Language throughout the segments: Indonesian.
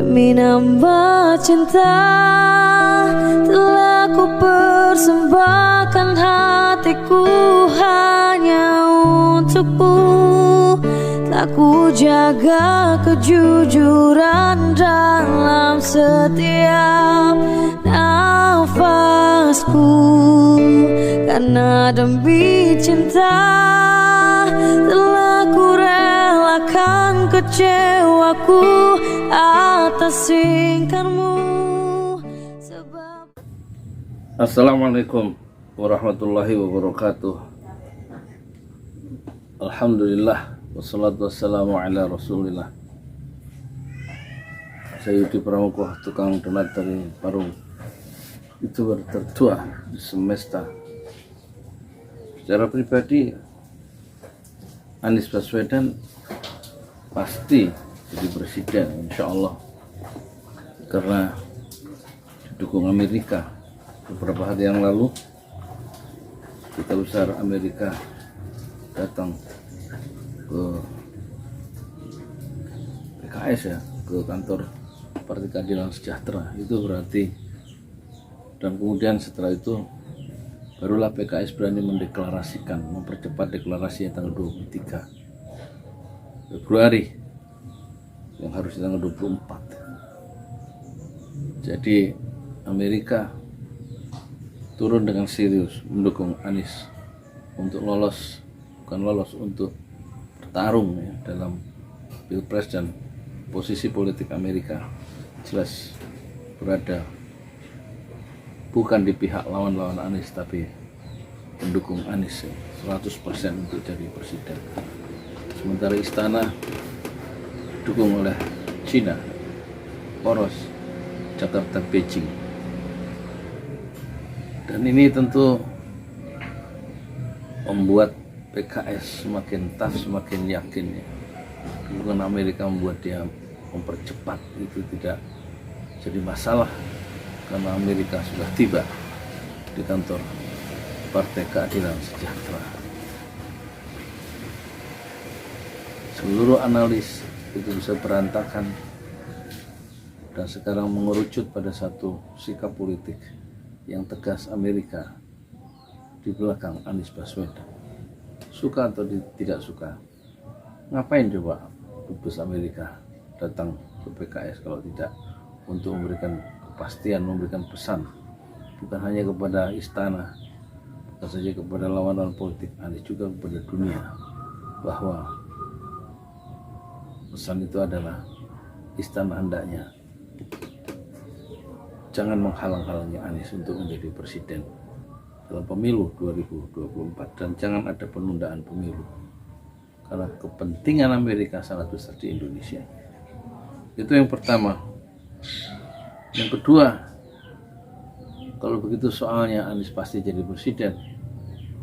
Demi nambah cinta telah ku persembahkan hatiku hanya untukmu. Telah ku jaga kejujuran dalam setiap nafasku. Karena demi cinta telah ku relakan kecewaku atas ingkarmu. Assalamualaikum warahmatullahi wabarakatuh. Alhamdulillah wassalatu wassalamu ala rasulillah. Saya Yudi Pramuko, tukang donat dari Parung, YouTuber tertua di semesta. Secara pribadi Anies Baswedan pasti jadi presiden, insya Allah, karena didukung Amerika. Beberapa hari yang lalu Duta Besar Amerika datang ke PKS, ya, ke kantor Partai Keadilan Sejahtera. Itu berarti, dan kemudian setelah itu barulah PKS berani mendeklarasikan, mempercepat deklarasinya tanggal 23 Februari yang harusnya tanggal 24. Jadi Amerika turun dengan serius mendukung Anies untuk lolos, bukan lolos, untuk bertarung, ya, dalam Pilpres. Dan posisi politik Amerika jelas berada bukan di pihak lawan-lawan Anies, tapi pendukung Anies, ya, 100% untuk jadi presiden. Sementara istana didukung oleh Cina, poros Jakarta Beijing. Dan ini tentu membuat PKS semakin tough, semakin yakin, ya. Dukungan Amerika membuat dia mempercepat, itu tidak jadi masalah karena Amerika sudah tiba di kantor Partai Keadilan Sejahtera. Seluruh analis itu bisa berantakan dan sekarang mengerucut pada satu sikap politik yang tegas Amerika di belakang Anies Baswedan. Suka atau tidak suka, ngapain coba dubes Amerika datang ke PKS kalau tidak untuk memberikan kepastian, memberikan pesan, bukan hanya kepada istana, bukan saja kepada lawan-lawan politik Anies, juga kepada dunia, bahwa pesan itu adalah istana hendaknya jangan menghalang-halangi Anies untuk menjadi presiden dalam pemilu 2024, dan jangan ada penundaan pemilu karena kepentingan Amerika sangat besar di Indonesia. Itu yang pertama. Yang kedua, kalau begitu soalnya Anies pasti jadi presiden,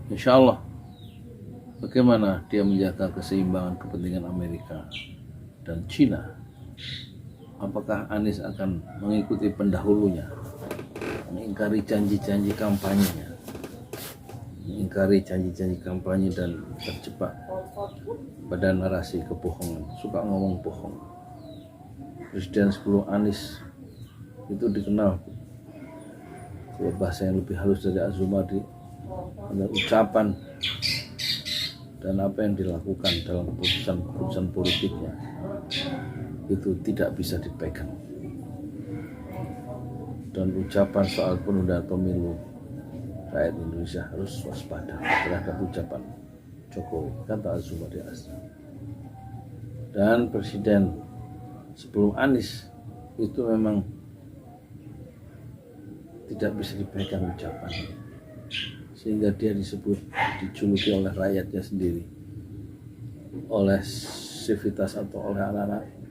insya Allah, bagaimana dia menjaga keseimbangan kepentingan Amerika dan Cina? Apakah Anies akan mengikuti pendahulunya, mengingkari janji-janji kampanyenya, mengingkari janji-janji kampanye dan terjebak pada narasi kebohongan, suka ngomong bohong? Presiden sebelum Anies itu dikenal, kalau bahasa yang lebih halus dari Azumadi, ada ucapan dan apa yang dilakukan dalam keputusan politiknya itu tidak bisa dipegang. Dan ucapan soal penundaan pemilu, rakyat Indonesia harus waspada terhadap ucapan Jokowi, kata Azumadi Azra. Dan presiden sebelum Anies itu memang tidak bisa dipegang ucapan, sehingga dia dijuluki oleh rakyatnya sendiri, oleh sivitas atau oleh anak-anak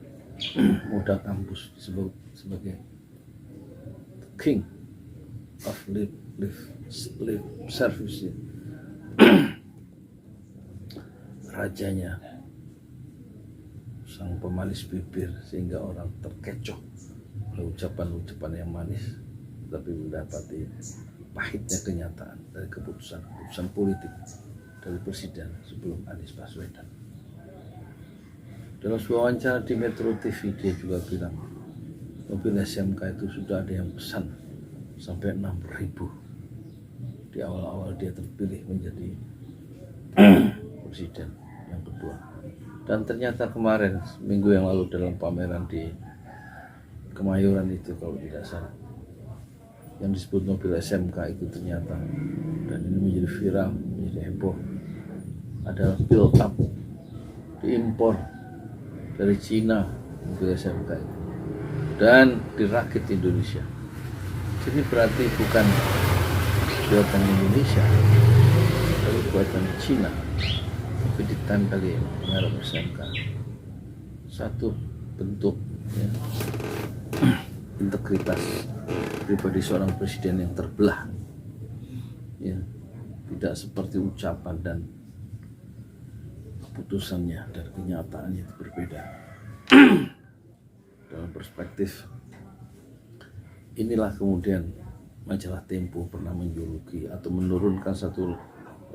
muda kampus, disebut sebagai King of Lip Service, rajanya, sang pemanis bibir, sehingga orang terkecoh oleh ucapan-ucapan yang manis, tapi mendapati pahitnya kenyataan dari keputusan politik dari presiden sebelum Anies Baswedan. Dalam sebuah wawancara di Metro TV, dia juga bilang mobil SMK itu sudah ada yang pesan sampai 6.000 di awal-awal dia terpilih menjadi presiden yang kedua. Dan ternyata kemarin minggu yang lalu dalam pameran di Kemayoran itu kalau tidak salah, yang disebut mobil SMK itu ternyata, dan ini menjadi viral, menjadi heboh, adalah build up, diimpor dari Cina mobil SMK itu dan dirakit di Indonesia. Jadi berarti bukan buatan Indonesia, tapi buatan Cina, tapi ditempeli merek SMK. Satu bentuk ya, integritas pribadi seorang presiden yang terbelah, ya, tidak seperti ucapan dan keputusannya dan kenyataannya itu berbeda. Dalam perspektif inilah kemudian majalah Tempo pernah menjuluki atau menurunkan satu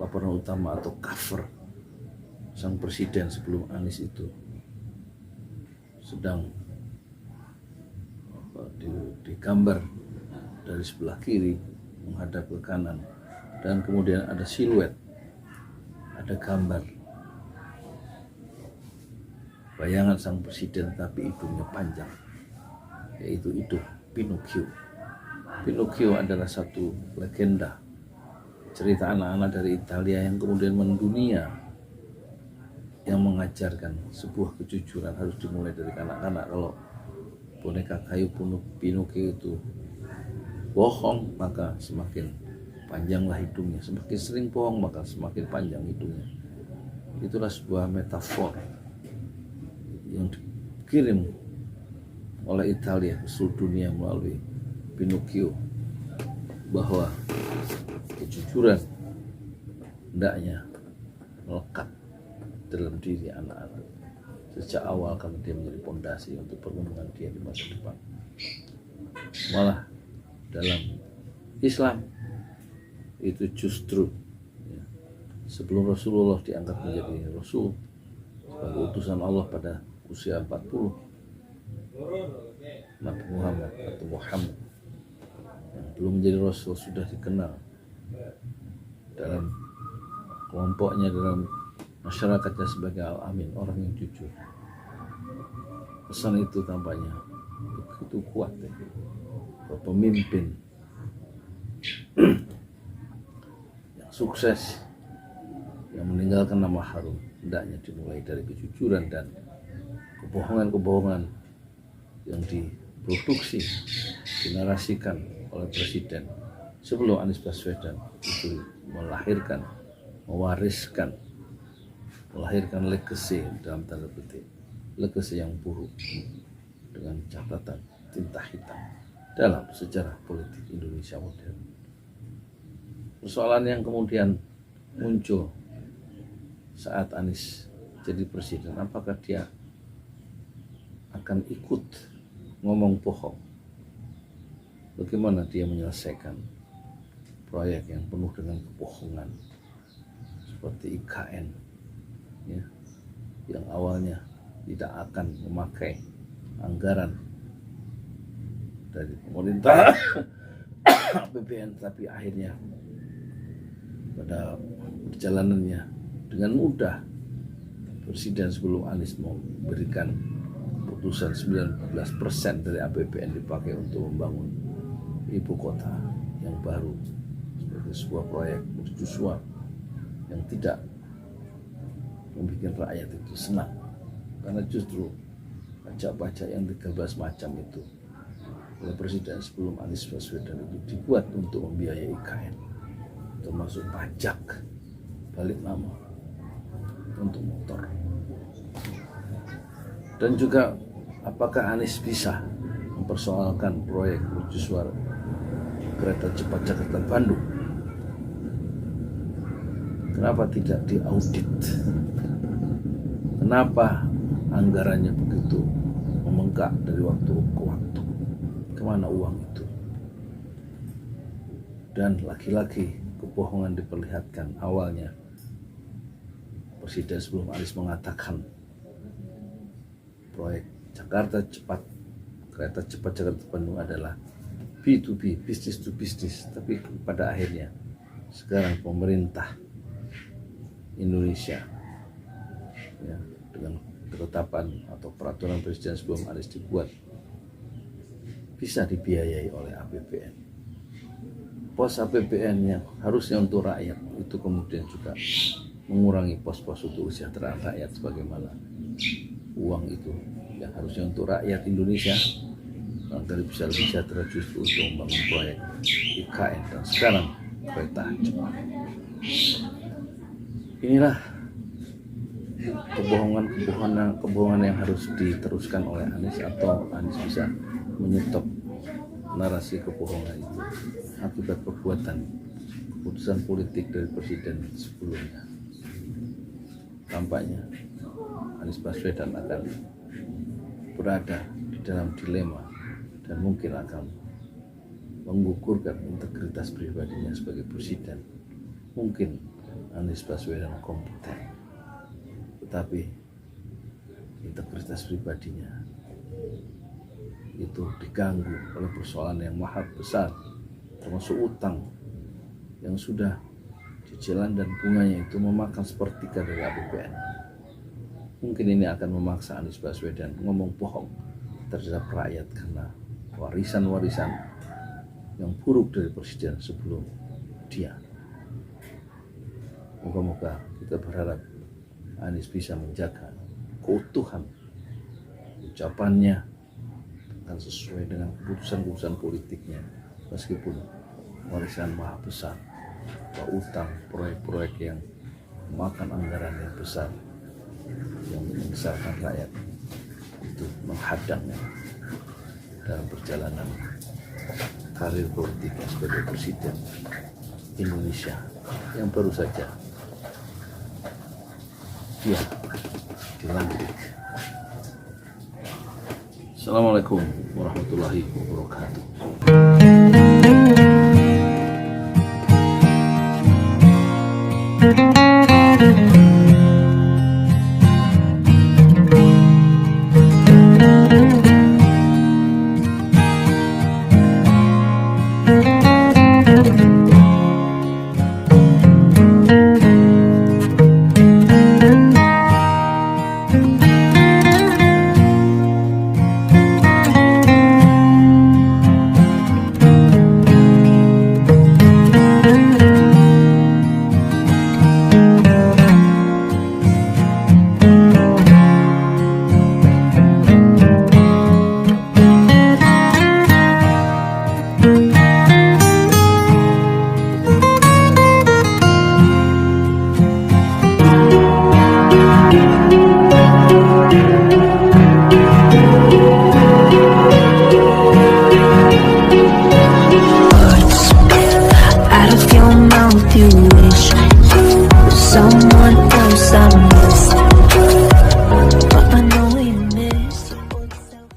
laporan utama atau cover sang presiden sebelum Anies itu sedang digambar dari sebelah kiri menghadap ke kanan, dan kemudian ada siluet, ada gambar bayangan sang presiden tapi hidungnya panjang, yaitu hidung Pinocchio. Pinocchio adalah satu legenda cerita anak-anak dari Italia yang kemudian mendunia, yang mengajarkan sebuah kejujuran harus dimulai dari kanak-kanak. Kalau boneka kayu Pinocchio itu bohong, maka semakin panjanglah hidungnya, semakin sering bohong maka semakin panjang hidungnya. Itulah sebuah metafor yang dikirim oleh Italia ke seluruh dunia melalui Pinocchio, bahwa kejujuran hendaknya melekat dalam diri anak-anak sejak awal karena dia menjadi pondasi untuk perkembangan dia di masa depan. Malah dalam Islam itu justru ya, sebelum Rasulullah diangkat menjadi Rasul sebagai utusan Allah pada usia 40, Nabi Muhammad atau Muhammad yang belum menjadi Rasul sudah dikenal dalam kelompoknya, dalam masyarakatnya sebagai Al-Amin, orang yang jujur. Pesan itu tampaknya begitu kuat ya, bahwa pemimpin yang sukses, yang meninggalkan nama harum, hendaknya dimulai dari kejujuran dan kebohongan-kebohongan yang diproduksi, dinarasikan oleh presiden sebelum Anies Baswedan itu melahirkan legacy dalam tanda petik, legacy yang buruk dengan catatan tinta hitam dalam sejarah politik Indonesia modern. Persoalan yang kemudian muncul saat Anies jadi presiden, apakah dia akan ikut ngomong bohong? Bagaimana dia menyelesaikan proyek yang penuh dengan kebohongan seperti IKN ya, yang awalnya tidak akan memakai anggaran dari pemerintah APBN, tapi akhirnya pada perjalanannya dengan mudah presiden sebelum Anies memberikan keputusan 19% dari APBN dipakai untuk membangun ibu kota yang baru sebagai sebuah proyek mercusuar yang tidak membuat rakyat itu senang, karena justru pajak-pajak yang 13 macam itu oleh presiden sebelum Anies Baswedan itu dibuat untuk membiayai IKN, termasuk pajak balik nama untuk motor. Dan juga apakah Anies bisa mempersoalkan proyek mercusuar kereta cepat Jakarta Bandung? Kenapa tidak diaudit? Kenapa anggarannya begitu membengkak dari waktu ke waktu? Kemana uang itu? Dan lagi-lagi kebohongan diperlihatkan. Awalnya presiden sebelum Anies mengatakan proyek Jakarta cepat kereta cepat Jakarta Bandung adalah B2B, business to business. Tapi pada akhirnya sekarang pemerintah Indonesia ya, dengan ketetapan atau peraturan presiden sebelum Anies dibuat bisa dibiayai oleh APBN. Pos APBN yang harusnya untuk rakyat itu kemudian juga mengurangi pos-pos untuk kesejahteraan rakyat, sebagaimana uang itu yang harusnya untuk rakyat Indonesia agar bisa lebih sejahtera justru untuk membangun proyek IKN dan sekarang proyek tahajud. Inilah kebohongan yang harus diteruskan oleh Anies, atau Anies bisa menyetop narasi kebohongan itu akibat keputusan politik dari presiden sebelumnya. Tampaknya Anies Baswedan akan berada di dalam dilema dan mungkin akan menggugurkan integritas pribadinya sebagai presiden. Mungkin Anies Baswedan kompeten, tetapi integritas pribadinya itu diganggu oleh persoalan yang maha besar, termasuk utang yang sudah cicilan dan bunganya itu memakan sepertiga dari APBN. Mungkin ini akan memaksa Anies Baswedan ngomong bohong terhadap rakyat karena warisan-warisan yang buruk dari presiden sebelum dia. Moga-moga kita berharap Anies bisa menjaga keutuhan ucapannya dan sesuai dengan keputusan-keputusan politiknya, meskipun warisan maha besar, utang, proyek-proyek yang memakan anggaran yang besar yang membesarkan rakyat itu menghadangnya dalam perjalanan karir politiknya sebagai presiden Indonesia yang baru saja dia dilantik. Assalamualaikum warahmatullahi wabarakatuh.